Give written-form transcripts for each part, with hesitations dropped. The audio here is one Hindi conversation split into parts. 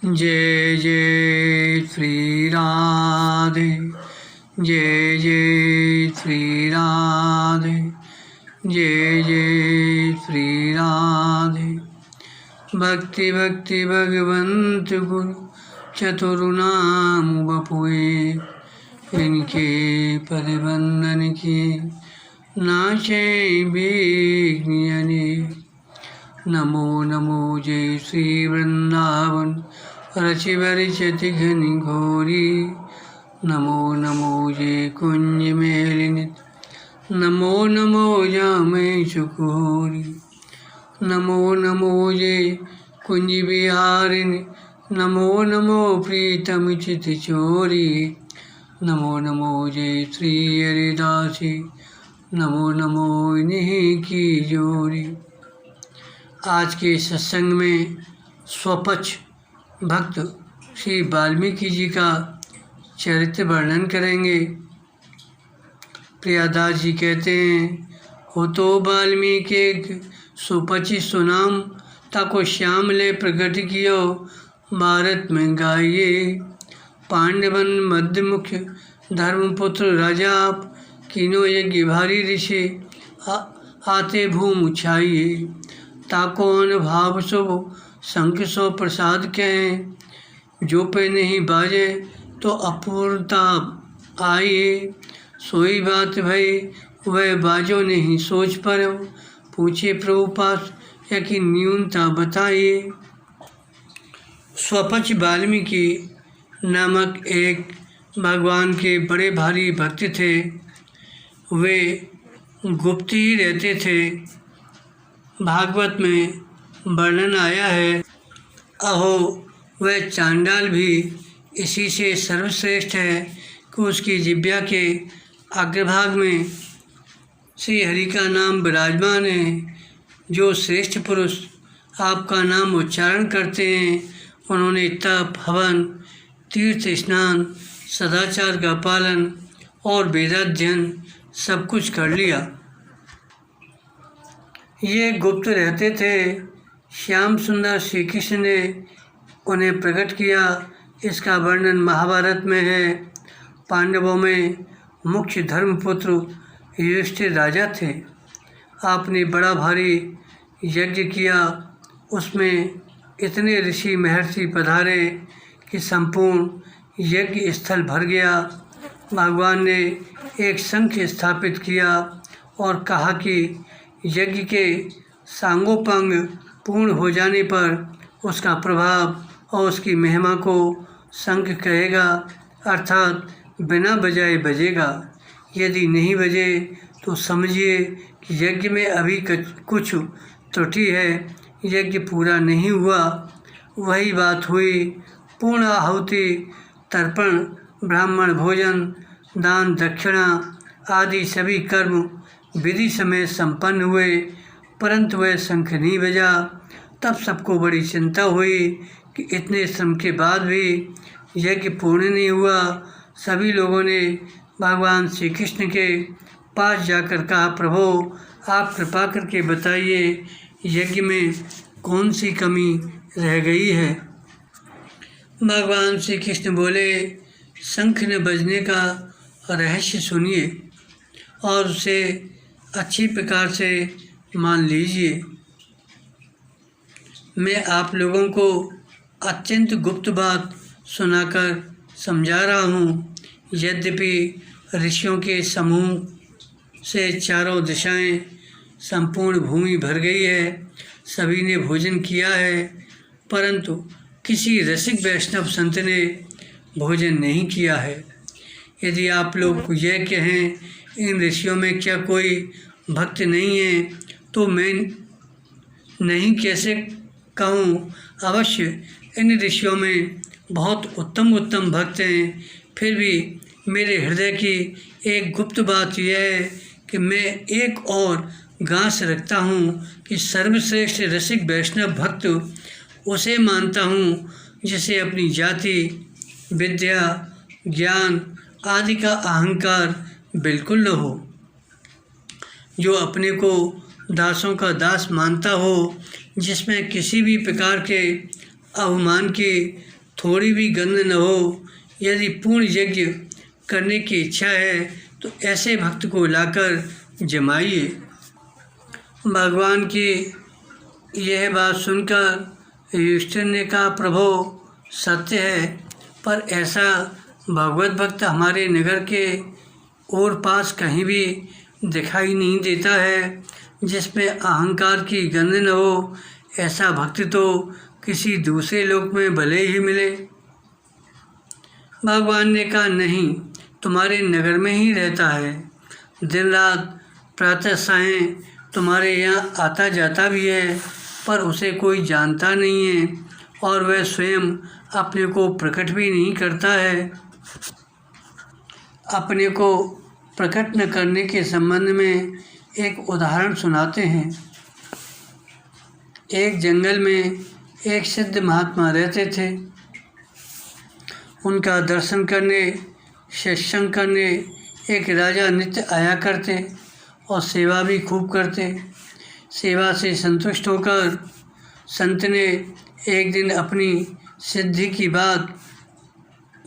जय जय श्री राधे, जय जय श्री राधे, जय जय श्री राधे। भक्ति भक्ति भगवंत गुरु चतुर्नाम बपुए, इनके परिबंधन की नाचे विघ्न। नमो नमो जय श्री वृंदावन रचि बरिचति घनि घोरी। नमो नमो जय कुंज मेलिनी, नमो नमो जामे चुकोरी। नमो नमो जय कुंज बिहारिणी, नमो नमो प्रीतम चित चोरी। नमो नमो जय श्री हरिदासी, नमो नमो इन्हीं की जोरी। आज के सत्संग में स्वपक्ष भक्त श्री वाल्मीकि जी का चरित्र वर्णन करेंगे। प्रियादास जी कहते हैं, हो तो वाल्मीकि सुपचि सुनाम, ताको श्याम ले प्रकट कियो भारत में गाइए। पांडवन मध्य मुख्य धर्मपुत्र राजा आप, किनो यज्ञ भारी ऋषि आते भूम उछाइए। ताको अनुभाव शुभ शंख सो प्रसाद कहें, जो पे नहीं बाजे तो अपूर्णता आइए। सोई बात भई वह बाजो नहीं सोच पर, पूछे प्रभुपास या कि न्यूनता बताइए। स्वपक्ष वाल्मीकि नामक एक भगवान के बड़े भारी भक्त थे। वे गुप्त ही रहते थे। भागवत में वर्णन आया है, अहो वह चांडाल भी इसी से सर्वश्रेष्ठ है कि उसकी जिह्वा के अग्रभाग में श्री हरि का नाम विराजमान है। जो श्रेष्ठ पुरुष आपका नाम उच्चारण करते हैं, उन्होंने तप, हवन, तीर्थ स्नान, सदाचार का पालन और वेदाध्ययन सब कुछ कर लिया। ये गुप्त रहते थे। श्याम सुंदर श्री कृष्ण ने उन्हें प्रकट किया। इसका वर्णन महाभारत में है। पांडवों में मुख्य धर्मपुत्र युधिष्ठिर राजा थे। आपने बड़ा भारी यज्ञ किया। उसमें इतने ऋषि महर्षि पधारे कि संपूर्ण यज्ञ स्थल भर गया। भगवान ने एक शंख स्थापित किया और कहा कि यज्ञ के सांगोपांग पूर्ण हो जाने पर उसका प्रभाव और उसकी महिमा को शंख कहेगा, अर्थात बिना बजाए बजेगा। यदि नहीं बजे तो समझिए कि यज्ञ में अभी कुछ त्रुटि है, यज्ञ पूरा नहीं हुआ। वही बात हुई। पूर्ण आहुति, तर्पण, ब्राह्मण भोजन, दान, दक्षिणा आदि सभी कर्म विधि समेत संपन्न हुए, परंतु वह शंख नहीं बजा। तब सबको बड़ी चिंता हुई कि इतने श्रम के बाद भी यज्ञ पूर्ण नहीं हुआ। सभी लोगों ने भगवान श्री कृष्ण के पास जाकर कहा, प्रभु आप कृपा करके बताइए यज्ञ में कौन सी कमी रह गई है। भगवान श्री कृष्ण बोले, शंख न बजने का रहस्य सुनिए और उसे अच्छी प्रकार से मान लीजिए। मैं आप लोगों को अत्यंत गुप्त बात सुनाकर समझा रहा हूँ। यद्यपि ऋषियों के समूह से चारों दिशाएं संपूर्ण भूमि भर गई है, सभी ने भोजन किया है, परंतु किसी रसिक वैष्णव संत ने भोजन नहीं किया है। यदि आप लोग यह कहें इन ऋषियों में क्या कोई भक्त नहीं है, तो मैं नहीं कैसे कहूँ। अवश्य इन ऋषियों में बहुत उत्तम उत्तम भक्त हैं। फिर भी मेरे हृदय की एक गुप्त बात यह है कि मैं एक और गांस रखता हूँ कि सर्वश्रेष्ठ रसिक वैष्णव भक्त उसे मानता हूँ जिसे अपनी जाति, विद्या, ज्ञान आदि का अहंकार बिल्कुल न हो, जो अपने को दासों का दास मानता हो, जिसमें किसी भी प्रकार के अवमान की थोड़ी भी गंध न हो। यदि पूर्ण यज्ञ करने की इच्छा है तो ऐसे भक्त को लाकर जमाइए। भगवान की यह बात सुनकर युधिष्ठिर ने कहा, प्रभो सत्य है, पर ऐसा भगवत भक्त हमारे नगर के और पास कहीं भी दिखाई नहीं देता है जिसमें अहंकार की गंध न हो। ऐसा भक्त तो किसी दूसरे लोक में भले ही मिले। भगवान ने कहा, नहीं, तुम्हारे नगर में ही रहता है। दिन रात प्रातः सायं तुम्हारे यहाँ आता जाता भी है, पर उसे कोई जानता नहीं है और वह स्वयं अपने को प्रकट भी नहीं करता है। अपने को प्रकट न करने के संबंध में एक उदाहरण सुनाते हैं। एक जंगल में एक सिद्ध महात्मा रहते थे। उनका दर्शन करने, सत्संग करने एक राजा नित्य आया करते और सेवा भी खूब करते। सेवा से संतुष्ट होकर संत ने एक दिन अपनी सिद्धि की बात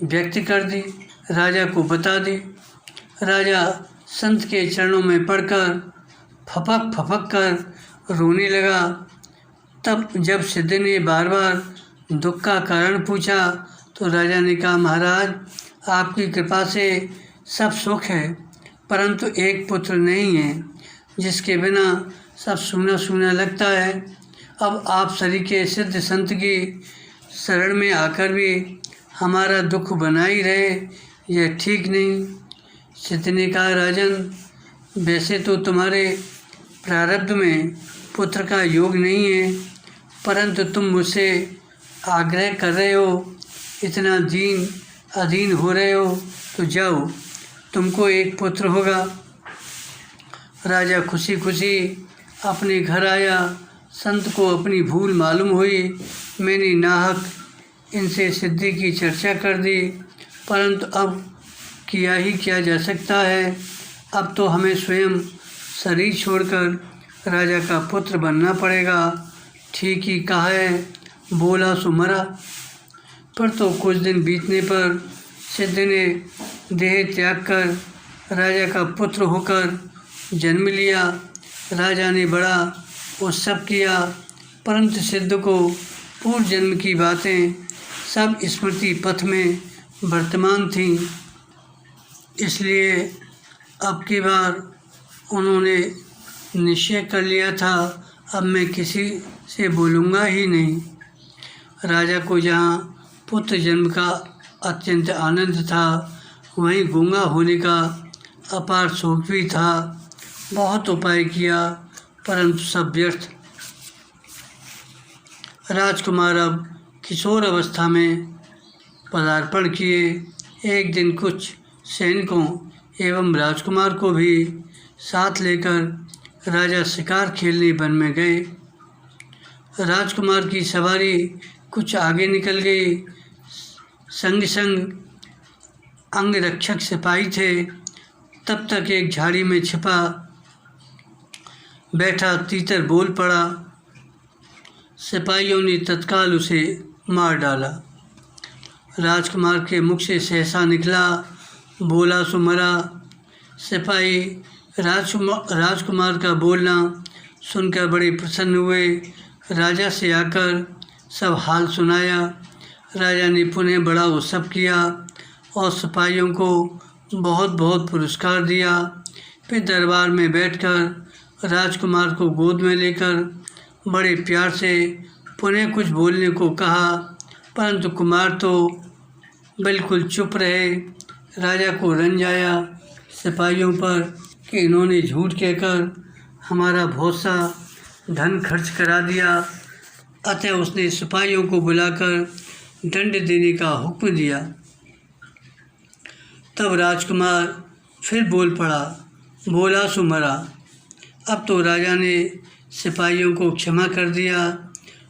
व्यक्त कर दी, राजा को बता दी। राजा संत के चरणों में पड़कर फपक फपक कर रोने लगा। तब जब सिद्ध ने बार बार दुख का कारण पूछा तो राजा ने कहा, महाराज, आपकी कृपा से सब सुख है, परंतु एक पुत्र नहीं है जिसके बिना सब सूना सूना लगता है। अब आप सरीखे सिद्ध संत की शरण में आकर भी हमारा दुख बना ही रहे, यह ठीक नहीं। सिद्ध ने कहा, राजन, वैसे तो तुम्हारे प्रारब्ध में पुत्र का योग नहीं है, परंतु तुम मुझसे आग्रह कर रहे हो, इतना दीन अधीन हो रहे हो, तो जाओ, तुमको एक पुत्र होगा। राजा खुशी खुशी अपने घर आया। संत को अपनी भूल मालूम हुई। मैंने नाहक इनसे सिद्धि की चर्चा कर दी, परंतु अब किया ही क्या जा सकता है। अब तो हमें स्वयं शरीर छोड़कर राजा का पुत्र बनना पड़ेगा। ठीक ही कहा है, बोला सो मरा। पर तो कुछ दिन बीतने पर सिद्ध ने देह त्याग कर राजा का पुत्र होकर जन्म लिया। राजा ने बड़ा उत्सव किया, परंतु सिद्ध को पूर्व जन्म की बातें सब स्मृति पथ में वर्तमान थीं, इसलिए अब की बार उन्होंने निश्चय कर लिया था, अब मैं किसी से बोलूँगा ही नहीं। राजा को जहाँ पुत्र जन्म का अत्यंत आनंद था, वहीं गूंगा होने का अपार शोक भी था। बहुत उपाय किया, परंतु सब व्यर्थ। राजकुमार अब किशोर अवस्था में पदार्पण किए। एक दिन कुछ सैनिकों एवं राजकुमार को भी साथ लेकर राजा शिकार खेलने वन में गए। राजकुमार की सवारी कुछ आगे निकल गई। संग संग अंगरक्षक सिपाही थे। तब तक एक झाड़ी में छिपा बैठा तीतर बोल पड़ा। सिपाहियों ने तत्काल उसे मार डाला। राजकुमार के मुख से सहसा निकला, बोला सो मरा। सिपाही राजकुमार का बोलना सुनकर बड़े प्रसन्न हुए। राजा से आकर सब हाल सुनाया। राजा ने पुनः बड़ा उत्सव किया और सिपाहियों को बहुत बहुत पुरस्कार दिया। फिर दरबार में बैठकर राजकुमार को गोद में लेकर बड़े प्यार से पुनः कुछ बोलने को कहा, परंतु कुमार तो बिल्कुल चुप रहे। राजा को रंज आया सिपाहियों पर कि इन्होंने झूठ कहकर हमारा बहुत सा धन खर्च करा दिया। अतः उसने सिपाहियों को बुलाकर दंड देने का हुक्म दिया। तब राजकुमार फिर बोल पड़ा, बोला सो मरा। अब तो राजा ने सिपाहियों को क्षमा कर दिया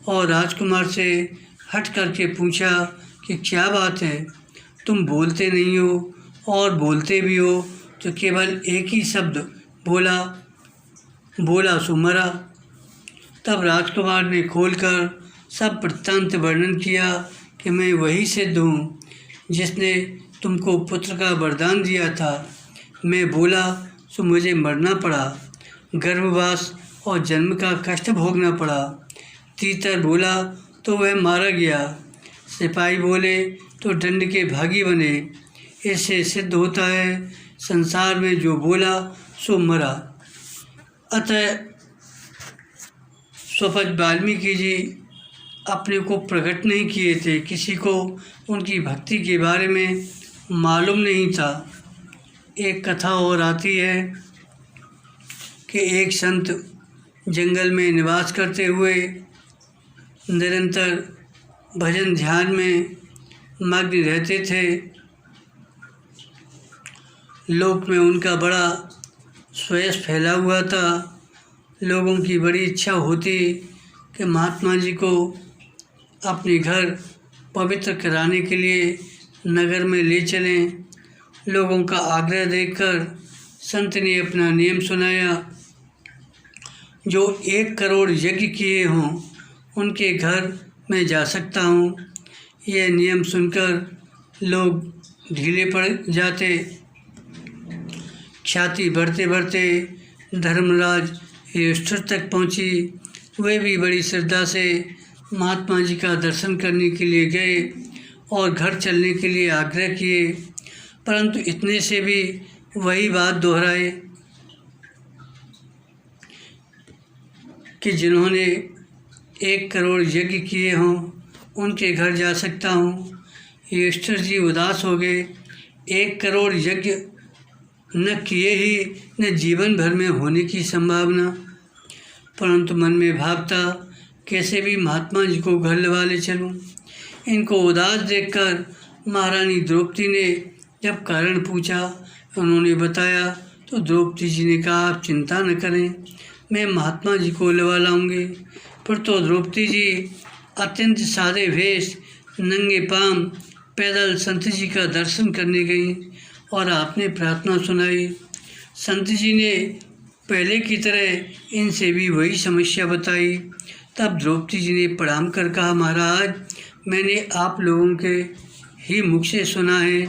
और राजकुमार से हट करके पूछा कि क्या बात है, तुम बोलते नहीं हो और बोलते भी हो तो केवल एक ही शब्द बोला सो मरा। तब राजकुमार ने खोलकर सब वृत्तांत वर्णन किया कि मैं वही सिद्ध हूँ जिसने तुमको पुत्र का वरदान दिया था। मैं बोला तो मुझे मरना पड़ा, गर्भवास और जन्म का कष्ट भोगना पड़ा। तीतर बोला तो वह मारा गया, सिपाही बोले तो दंड के भागी बने। इससे सिद्ध होता है संसार में जो बोला सो मरा। अतः स्वपद वाल्मीकि जी अपने को प्रकट नहीं किए थे, किसी को उनकी भक्ति के बारे में मालूम नहीं था। एक कथा और आती है कि एक संत जंगल में निवास करते हुए निरंतर भजन ध्यान में मग्न रहते थे। लोक में उनका बड़ा श्रेयस फैला हुआ था। लोगों की बड़ी इच्छा होती कि महात्मा जी को अपने घर पवित्र कराने के लिए नगर में ले चलें। लोगों का आग्रह देखकर संत ने अपना नियम सुनाया, जो 1 करोड़ यज्ञ किए हों उनके घर मैं जा सकता हूँ। यह नियम सुनकर लोग ढीले पड़ जाते। ख्याति बढ़ते बढ़ते धर्मराज युधिष्ठिर तक पहुँची। वे भी बड़ी श्रद्धा से महात्मा जी का दर्शन करने के लिए गए और घर चलने के लिए आग्रह किए, परंतु इतने से भी वही बात दोहराए कि जिन्होंने 1 करोड़ यज्ञ किए हों उनके घर जा सकता हूँ। युधिष्ठिर जी उदास हो गए। 1 करोड़ यज्ञ न किए ही न जीवन भर में होने की संभावना, परंतु मन में भावता कैसे भी महात्मा जी को घर लगा ले चलूँ। इनको उदास देखकर महारानी द्रौपदी ने जब कारण पूछा, उन्होंने बताया तो द्रौपदी जी ने कहा, आप चिंता न करें, मैं महात्मा जी को लगा लाऊंगी। फिर तो द्रौपदी जी अत्यंत सादे भेष नंगे पांव पैदल संत जी का दर्शन करने गई और आपने प्रार्थना सुनाई। संत जी ने पहले की तरह इनसे भी वही समस्या बताई। तब द्रौपदी जी ने प्रणाम कर कहा, महाराज मैंने आप लोगों के ही मुख से सुना है,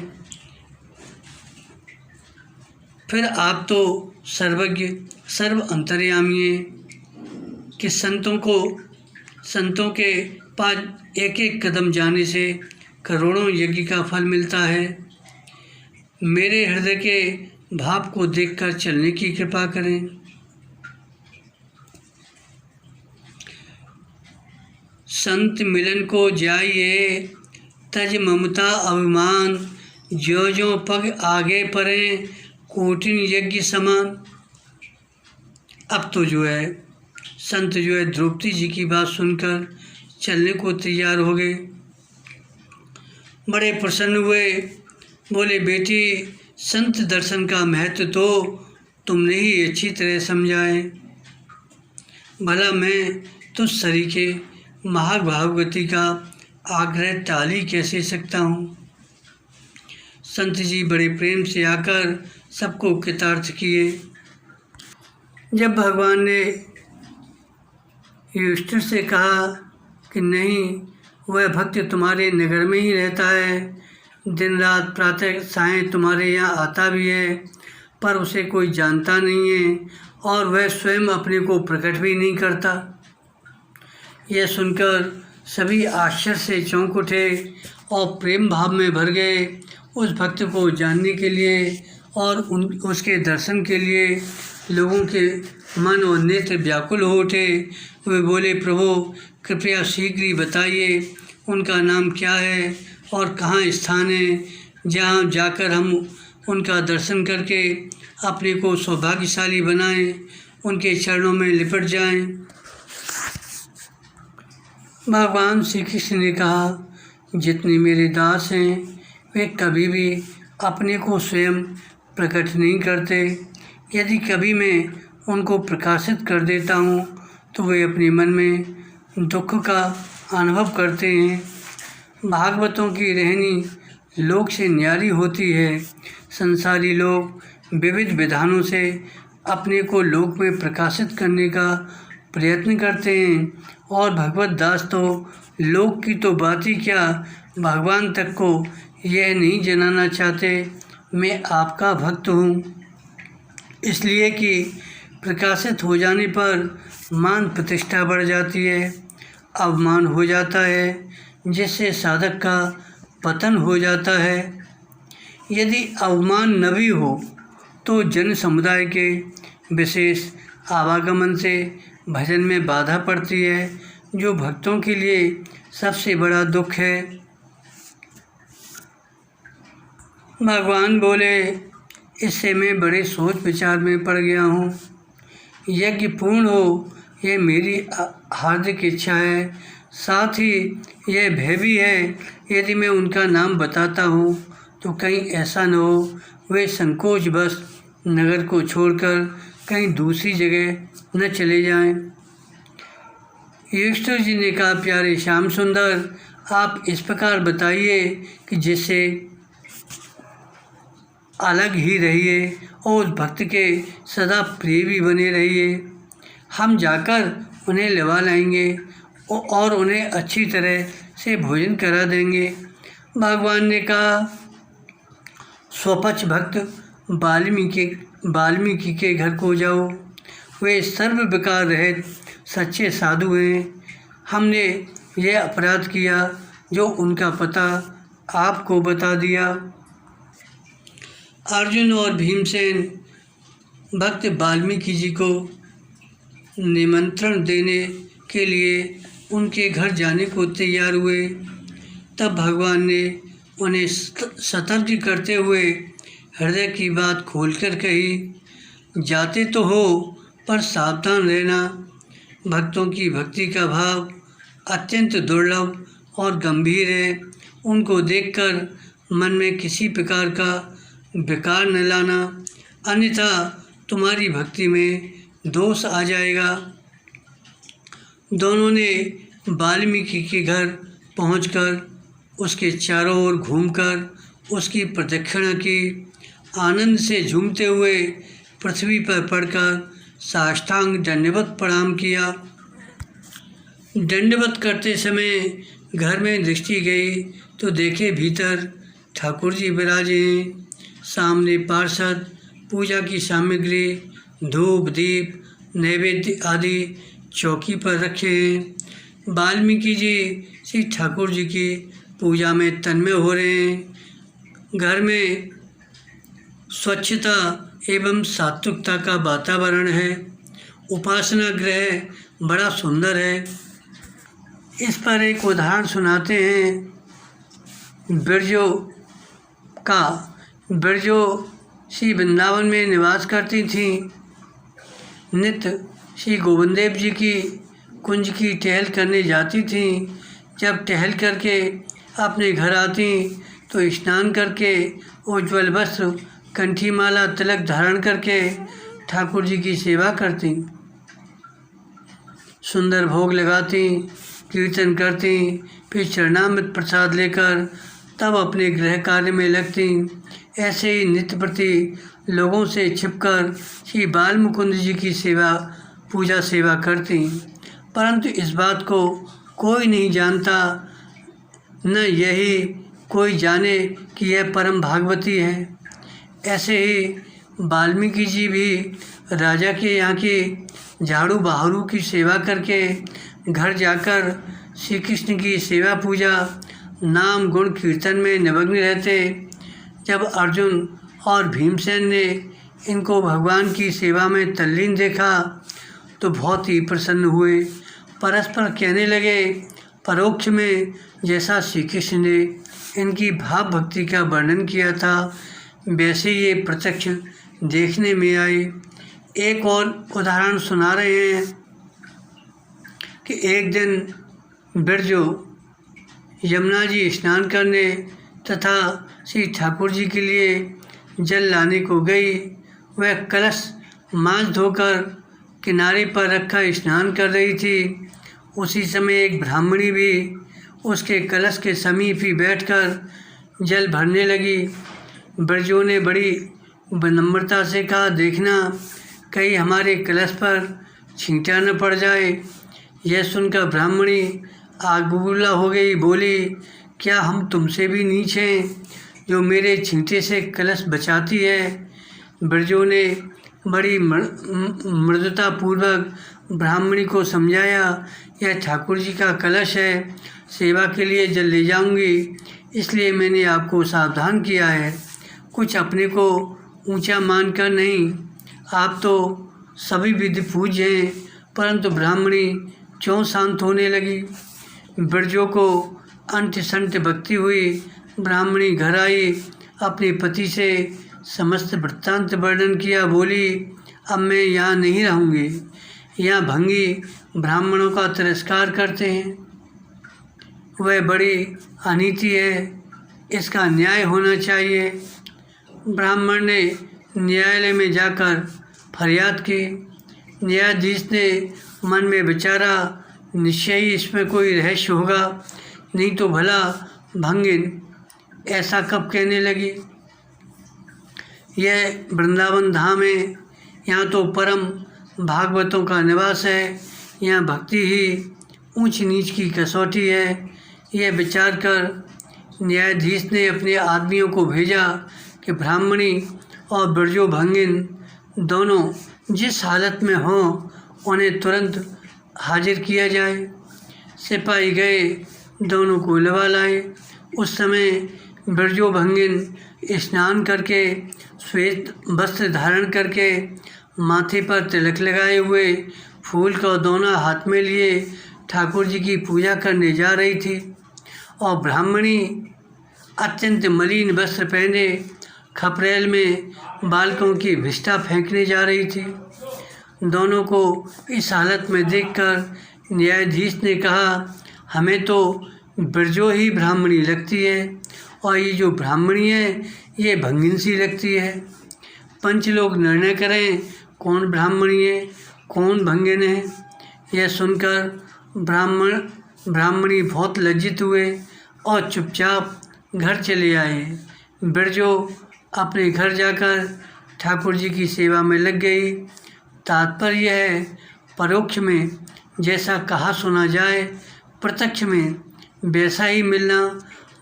फिर आप तो सर्वज्ञ सर्व अंतर्यामी हैं कि संतों के पास 1-1 कदम जाने से करोड़ों यज्ञ का फल मिलता है। मेरे हृदय के भाव को देखकर चलने की कृपा करें। संत मिलन को जाइए तज ममता अभिमान, ज्यों ज्यों पग आगे परें कोटिन यज्ञ समान। अब तो जो है संत जो है द्रौपदी जी की बात सुनकर चलने को तैयार हो गए। बड़े प्रसन्न हुए, बोले बेटी संत दर्शन का महत्व तो तुमने ही अच्छी तरह समझाए, भला मैं तुझ सरीखे महाभागवती का आग्रह टाल ही कैसे सकता हूँ। संत जी बड़े प्रेम से आकर सबको कृतार्थ किए। जब भगवान ने युधिष्ठिर से कहा कि नहीं, वह भक्त तुम्हारे नगर में ही रहता है, दिन रात प्रातः सायं तुम्हारे यहाँ आता भी है, पर उसे कोई जानता नहीं है और वह स्वयं अपने को प्रकट भी नहीं करता। यह सुनकर सभी आश्चर्य से चौंक उठे और प्रेम भाव में भर गए। उस भक्त को जानने के लिए और उसके दर्शन के लिए लोगों के मन और नेत्र व्याकुल हो उठे। वे बोले, प्रभु कृपया शीघ्र ही बताइए उनका नाम क्या है और कहाँ स्थान है, जहाँ जाकर हम उनका दर्शन करके अपने को सौभाग्यशाली बनाएं, उनके चरणों में लिपट जाएं। भगवान श्री कृष्ण ने कहा, जितने मेरे दास हैं वे कभी भी अपने को स्वयं प्रकट नहीं करते। यदि कभी मैं उनको प्रकाशित कर देता हूँ तो वे अपने मन में दुख का अनुभव करते हैं। भागवतों की रहनी लोक से न्यारी होती है। संसारी लोग विविध विधानों से अपने को लोक में प्रकाशित करने का प्रयत्न करते हैं, और भगवत दास तो लोक की तो बात ही क्या, भगवान तक को यह नहीं जनाना चाहते मैं आपका भक्त हूँ, इसलिए कि प्रकाशित हो जाने पर मान प्रतिष्ठा बढ़ जाती है, अवमान हो जाता है, जिससे साधक का पतन हो जाता है। यदि अवमान न भी हो तो जन समुदाय के विशेष आवागमन से भजन में बाधा पड़ती है, जो भक्तों के लिए सबसे बड़ा दुख है। भगवान बोले, इससे मैं बड़े सोच विचार में पड़ गया हूँ। यज्ञ पूर्ण हो यह मेरी हार्दिक इच्छा है, साथ ही यह भय भी है, यदि मैं उनका नाम बताता हूँ तो कहीं ऐसा न हो वे संकोचवश नगर को छोड़कर कहीं दूसरी जगह न चले जाएं। युधिष्ठिर जी ने कहा, प्यारे श्याम सुंदर, आप इस प्रकार बताइए कि जिससे अलग ही रहिए और भक्त के सदा प्रिय भी बने रहिए। हम जाकर उन्हें लवा लाएंगे और उन्हें अच्छी तरह से भोजन करा देंगे। भगवान ने कहा, स्वपक्ष भक्त वाल्मीकि के घर को जाओ, वे सर्व विकार रहित सच्चे साधु हैं। हमने यह अपराध किया जो उनका पता आपको बता दिया। अर्जुन और भीमसेन भक्त वाल्मीकि जी को निमंत्रण देने के लिए उनके घर जाने को तैयार हुए। तब भगवान ने उन्हें सतर्क करते हुए हृदय की बात खोलकर कही, जाते तो हो पर सावधान रहना। भक्तों की भक्ति का भाव अत्यंत दुर्लभ और गंभीर है, उनको देखकर मन में किसी प्रकार का विकार न लाना, अन्यथा तुम्हारी भक्ति में दोष आ जाएगा। दोनों ने वाल्मीकि के घर पहुंचकर उसके चारों ओर घूमकर उसकी प्रदक्षिणा की, आनंद से झूमते हुए पृथ्वी पर पड़कर साष्टांग दंडवत प्रणाम किया। दंडवत करते समय घर में दृष्टि गई तो देखे भीतर ठाकुर जी विराजे हैं, सामने पार्षद पूजा की सामग्री, धूप दीप नैवेद्य आदि चौकी पर रखे हैं। वाल्मीकि जी श्री ठाकुर जी की पूजा में तन्मय हो रहे हैं। घर में स्वच्छता एवं सात्विकता का वातावरण है। उपासना गृह बड़ा सुंदर है। इस पर एक उदाहरण सुनाते हैं। बिरजो श्री वृंदावन में निवास करती थीं। नित्य श्री गोविंद देव जी की कुंज की टहल करने जाती थीं। जब टहल करके अपने घर आती तो स्नान करके उज्ज्वल वस्त्र, कंठी माला, तिलक धारण करके ठाकुर जी की सेवा करती, सुंदर भोग लगाती, कीर्तन करती, फिर चरणामृत प्रसाद लेकर तब अपने गृह कार्य में लगती। ऐसे ही नित्य प्रति लोगों से छिपकर श्री बाल मुकुंद जी की पूजा सेवा करती, परंतु इस बात को कोई नहीं जानता, न यही कोई जाने कि यह परम भागवती है। ऐसे ही वाल्मीकि जी भी राजा के यहाँ की झाड़ू बहारू की सेवा करके घर जाकर श्री कृष्ण की सेवा पूजा, नाम गुण कीर्तन में निमग्न रहते। जब अर्जुन और भीमसेन ने इनको भगवान की सेवा में तल्लीन देखा तो बहुत ही प्रसन्न हुए। परस्पर कहने लगे, परोक्ष में जैसा श्री कृष्ण ने इनकी भाव भक्ति का वर्णन किया था वैसे ये प्रत्यक्ष देखने में आए। एक और उदाहरण सुना रहे हैं कि एक दिन बिरजो यमुना जी स्नान करने तथा श्री ठाकुर जी के लिए जल लाने को गई। वह कलश मांझ धोकर किनारे पर रखा स्नान कर रही थी। उसी समय एक ब्राह्मणी भी उसके कलश के समीप ही बैठकर जल भरने लगी। बिरजो ने बड़ी विनम्रता से कहा, देखना कहीं हमारे कलश पर छींटा न पड़ जाए। यह सुनकर ब्राह्मणी आग बबूला हो गई, बोली, क्या हम तुमसे भी नीच हैं जो मेरे छींटे से कलश बचाती है? ब्रजों ने बड़ी मृदुतापूर्वक ब्राह्मणी को समझाया, यह ठाकुर जी का कलश है, सेवा के लिए जल ले जाऊंगी, इसलिए मैंने आपको सावधान किया है। कुछ अपने को ऊंचा मानकर नहीं, आप तो सभी विधि पूज्य हैं। परंतु ब्राह्मणी क्यों शांत होने लगी। ब्रजों को अंत संत भक्ति हुई। ब्राह्मणी घर आई, अपने पति से समस्त वृत्तांत वर्णन किया, बोली, अब मैं यहाँ नहीं रहूँगी। यहाँ भंगी ब्राह्मणों का तिरस्कार करते हैं, वह बड़ी अनीति है, इसका न्याय होना चाहिए। ब्राह्मण ने न्यायालय में जाकर फरियाद की। न्यायाधीश ने मन में विचारा, निश्चय ही इसमें कोई रहस्य होगा, नहीं तो भला भंगिन ऐसा कब कहने लगी। यह वृंदावन धाम है, यहाँ तो परम भागवतों का निवास है, यहाँ भक्ति ही ऊंच नीच की कसौटी है। यह विचार कर न्यायाधीश ने अपने आदमियों को भेजा कि ब्राह्मणी और ब्रजो भंगिन दोनों जिस हालत में हों उन्हें तुरंत हाजिर किया जाए। सिपाही गए, दोनों को लवा लाए। उस समय ब्रजो भंगिन स्नान करके श्वेत वस्त्र धारण करके माथे पर तिलक लगाए हुए फूल का दोना हाथ में लिए ठाकुर जी की पूजा करने जा रही थी, और ब्राह्मणी अत्यंत मलिन वस्त्र पहने खपरेल में बालकों की विष्ठा फेंकने जा रही थी। दोनों को इस हालत में देखकर न्यायाधीश ने कहा, हमें तो ब्रजो ही ब्राह्मणी लगती है, और ये जो ब्राह्मणी है ये भंगिन सी लगती है। पंच लोग निर्णय करें कौन ब्राह्मणी है कौन भंगिन है। यह सुनकर ब्राह्मणी बहुत लज्जित हुए और चुपचाप घर चले आए। ब्रजो अपने घर जाकर ठाकुर जी की सेवा में लग गई। तात्पर्य है, परोक्ष में जैसा कहा सुना जाए, प्रत्यक्ष में वैसा ही मिलना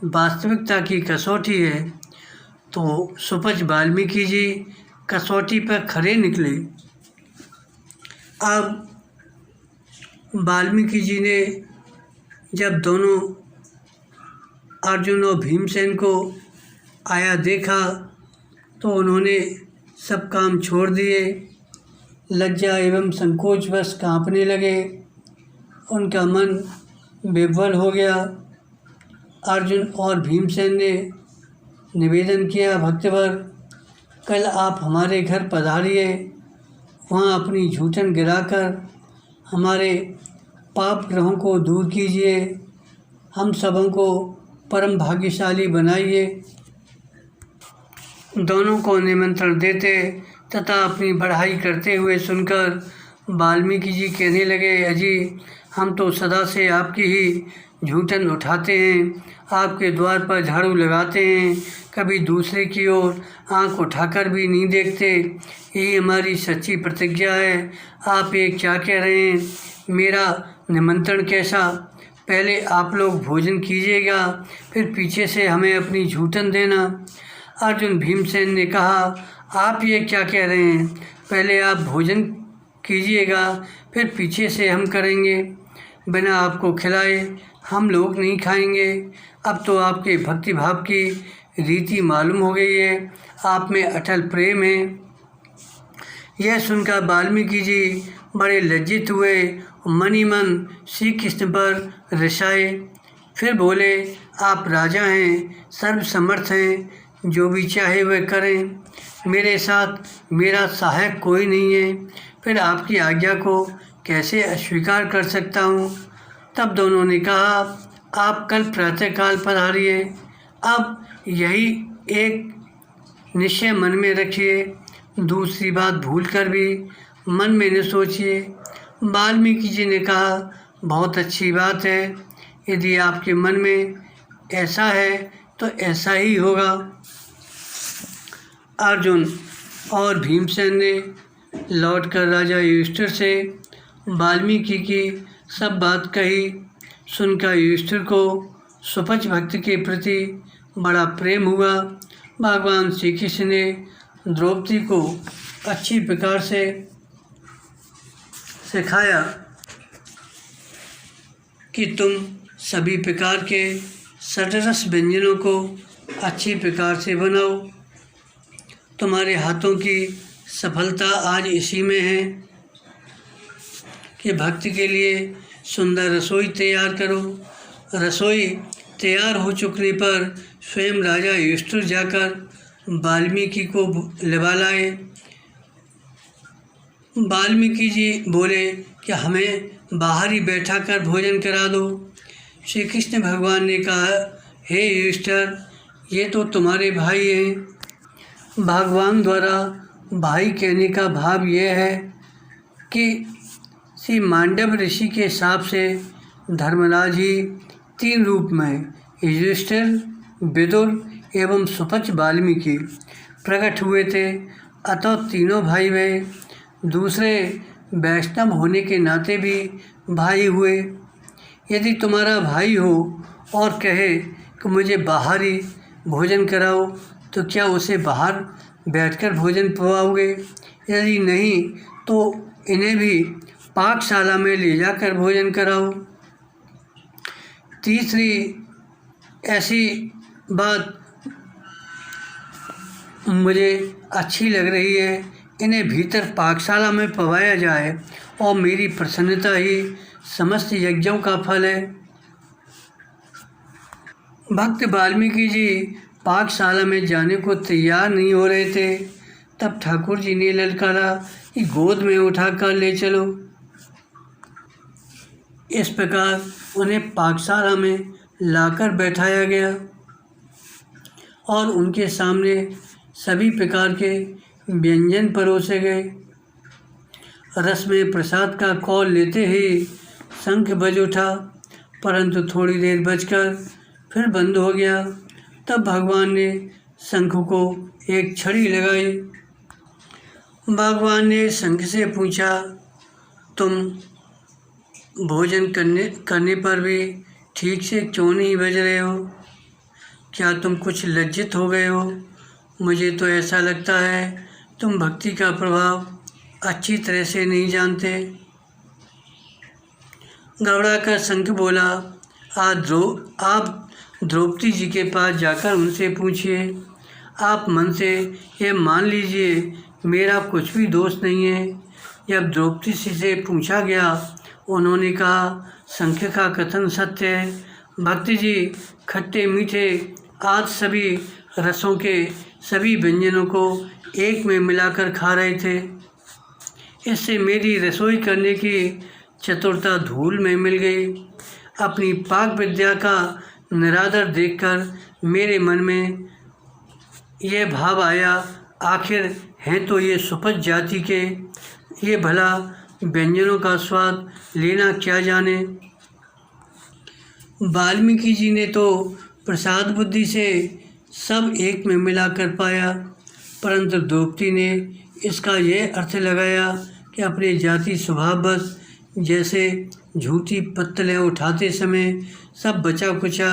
वास्तविकता की कसौटी है। तो सुपच वाल्मीकि जी कसौटी पर खरे निकले। अब वाल्मीकि जी ने जब दोनों अर्जुन और भीमसेन को आया देखा तो उन्होंने सब काम छोड़ दिए, लज्जा एवं संकोचवश कांपने लगे, उनका मन विह्वल हो गया। अर्जुन और भीमसेन ने निवेदन किया, भक्तवर, कल आप हमारे घर पधारिए, वहाँ अपनी झूठन गिराकर हमारे पाप ग्रहों को दूर कीजिए, हम सबों को परम भाग्यशाली बनाइए। दोनों को निमंत्रण देते तथा अपनी बढ़ाई करते हुए सुनकर वाल्मीकि जी कहने लगे, अजी, हम तो सदा से आपकी ही झूठन उठाते हैं, आपके द्वार पर झाड़ू लगाते हैं, कभी दूसरे की ओर आंख उठाकर भी नहीं देखते, यही हमारी सच्ची प्रतिज्ञा है। आप ये क्या कह रहे हैं? मेरा निमंत्रण कैसा? पहले आप लोग भोजन कीजिएगा, फिर पीछे से हमें अपनी झूठन देना। अर्जुन भीमसेन ने कहा, आप ये क्या कह रहे हैं? पहले आप भोजन कीजिएगा, फिर पीछे से हम करेंगे। बिना आपको खिलाए हम लोग नहीं खाएंगे। अब तो आपके भक्ति भाव की रीति मालूम हो गई है, आप में अटल प्रेम है। यह सुनकर वाल्मीकि जी बड़े लज्जित हुए, मन ही मन श्री कृष्ण पर रिसाए। फिर बोले, आप राजा हैं, सर्वसमर्थ हैं, जो भी चाहे वह करें, मेरे साथ मेरा सहायक कोई नहीं है, फिर आपकी आज्ञा को कैसे अस्वीकार कर सकता हूँ। तब दोनों ने कहा, आप कल प्रातःकाल पधारिए। अब यही एक निश्चय मन में रखिए, दूसरी बात भूलकर भी मन में न सोचिए। वाल्मीकि जी ने कहा, बहुत अच्छी बात है, यदि आपके मन में ऐसा है तो ऐसा ही होगा। अर्जुन और भीमसेन ने लौटकर राजा युधिष्ठिर से वाल्मीकि की सब बात कही सुनकर युधिष्ठिर को सुपच भक्ति के प्रति बड़ा प्रेम हुआ। भगवान श्री कृष्ण ने द्रौपदी को अच्छी प्रकार से सिखाया कि तुम सभी प्रकार के षड्रस व्यंजनों को अच्छी प्रकार से बनाओ। तुम्हारे हाथों की सफलता आज इसी में है कि भक्ति के लिए सुंदर रसोई तैयार करो। रसोई तैयार हो चुकने पर स्वयं राजा युधिष्ठिर जाकर वाल्मीकि को लिवा लाए। वाल्मीकि जी बोले कि हमें बाहर ही बैठा कर भोजन करा दो। श्री कृष्ण भगवान ने कहा, हे युधिष्ठिर, ये तो तुम्हारे भाई हैं। भगवान द्वारा भाई कहने का भाव यह है कि श्री मांडव ऋषि के हिसाब से धर्मराज ही 3 रूप में युधिष्ठिर, विदुर एवं सुपच वाल्मीकि प्रकट हुए थे। अतः तीनों भाई वे दूसरे वैष्णव होने के नाते भी भाई हुए। यदि तुम्हारा भाई हो और कहे कि मुझे बाहर ही भोजन कराओ, तो क्या उसे बाहर बैठकर भोजन पवाओगे? यदि नहीं तो इन्हें भी पाकशाला में ले जाकर भोजन कराओ। तीसरी ऐसी बात मुझे अच्छी लग रही है, इन्हें भीतर पाकशाला में पवाया जाए और मेरी प्रसन्नता ही समस्त यज्ञों का फल है। भक्त वाल्मीकि जी पाकशाला में जाने को तैयार नहीं हो रहे थे। तब ठाकुर जी ने ललकारा कि गोद में उठाकर ले चलो। इस प्रकार उन्हें पाकशाला में लाकर बैठाया गया और उनके सामने सभी प्रकार के व्यंजन परोसे गए। रस में प्रसाद का कौल लेते ही शंख बज उठा, परंतु थोड़ी देर बजकर फिर बंद हो गया। तब भगवान ने शंख को एक छड़ी लगाई। भगवान ने शंख से पूछा, तुम भोजन करने पर भी ठीक से क्यों नहीं बज रहे हो? क्या तुम कुछ लज्जित हो गए हो? मुझे तो ऐसा लगता है तुम भक्ति का प्रभाव अच्छी तरह से नहीं जानते। घबराकर शंख बोला, आप द्रौपदी जी के पास जाकर उनसे पूछिए। आप मन से यह मान लीजिए मेरा कुछ भी दोष नहीं है। जब द्रौपदी जी से पूछा गया, उन्होंने कहा, शंख का कथन सत्य है। भक्ति जी खट्टे मीठे आज सभी रसों के सभी व्यंजनों को एक में मिलाकर खा रहे थे। इससे मेरी रसोई करने की चतुरता धूल में मिल गई। अपनी पाक विद्या का निरादर देखकर मेरे मन में यह भाव आया, आखिर हैं तो ये सुपच जाति के, ये भला व्यंजनों का स्वाद लेना क्या जाने। वाल्मीकि जी ने तो प्रसाद बुद्धि से सब एक में मिला कर पाया, परंतु द्रौपदी ने इसका यह अर्थ लगाया कि अपने जाति स्वभाववश जैसे झूठी पत्तलें उठाते समय सब बचा कुचा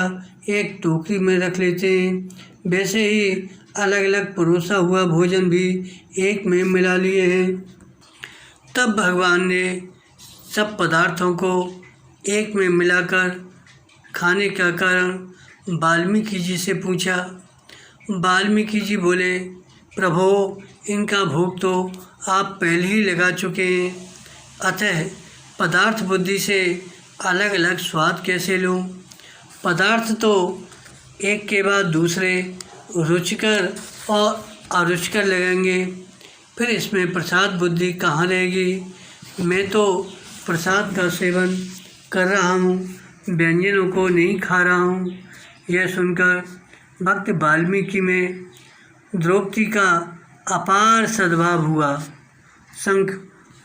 एक टोकरी में रख लेते हैं, वैसे ही अलग अलग परोसा हुआ भोजन भी एक में मिला लिए हैं। तब भगवान ने सब पदार्थों को एक में मिलाकर खाने का कारण वाल्मीकि जी से पूछा। वाल्मीकि जी बोले, प्रभो, इनका भोग तो आप पहले ही लगा चुके हैं, अतः पदार्थ बुद्धि से अलग अलग स्वाद कैसे लूँ? पदार्थ तो एक के बाद दूसरे रुचिकर और अरुचिकर लगेंगे, फिर इसमें प्रसाद बुद्धि कहाँ रहेगी? मैं तो प्रसाद का सेवन कर रहा हूँ, व्यंजनों को नहीं खा रहा हूँ। यह सुनकर भक्त वाल्मीकि में द्रौपदी का अपार सद्भाव हुआ। शंख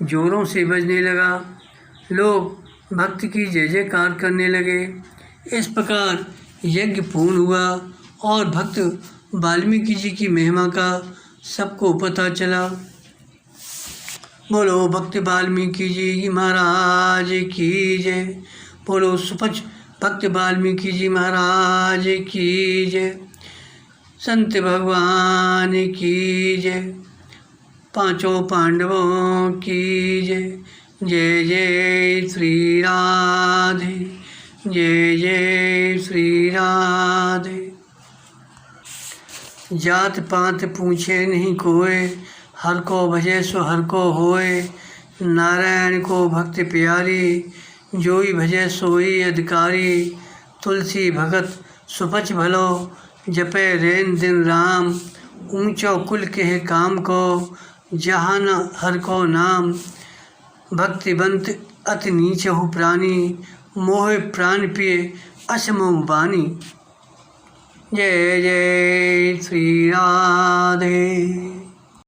जोरों से बजने लगा, लोग भक्त की जय जयकार करने लगे। इस प्रकार यज्ञ पूर्ण हुआ और भक्त वाल्मीकि जी की महिमा का सबको पता चला। बोलो भक्त वाल्मीकि जी महाराज की जय। बोलो सुपच भक्त वाल्मीकि जी महाराज की जय। संत भगवान की जय। पांचों पांडवों की जय। जय जय श्री राधे, जय जय श्री राधे। जात पात पूछे नहीं कोय, हर को भजे सो हर को होए। नारायण को भक्ति प्यारी, जोई भजे सोई अधिकारी। तुलसी भगत सुपच भलो, जपे रैन दिन राम। ऊंचो कुल के काम को, जहान हर को नाम। भक्तिवंत अति नीच हो प्राणी, मोह प्राण पिए असमोह बानी। जय जय श्री राधे।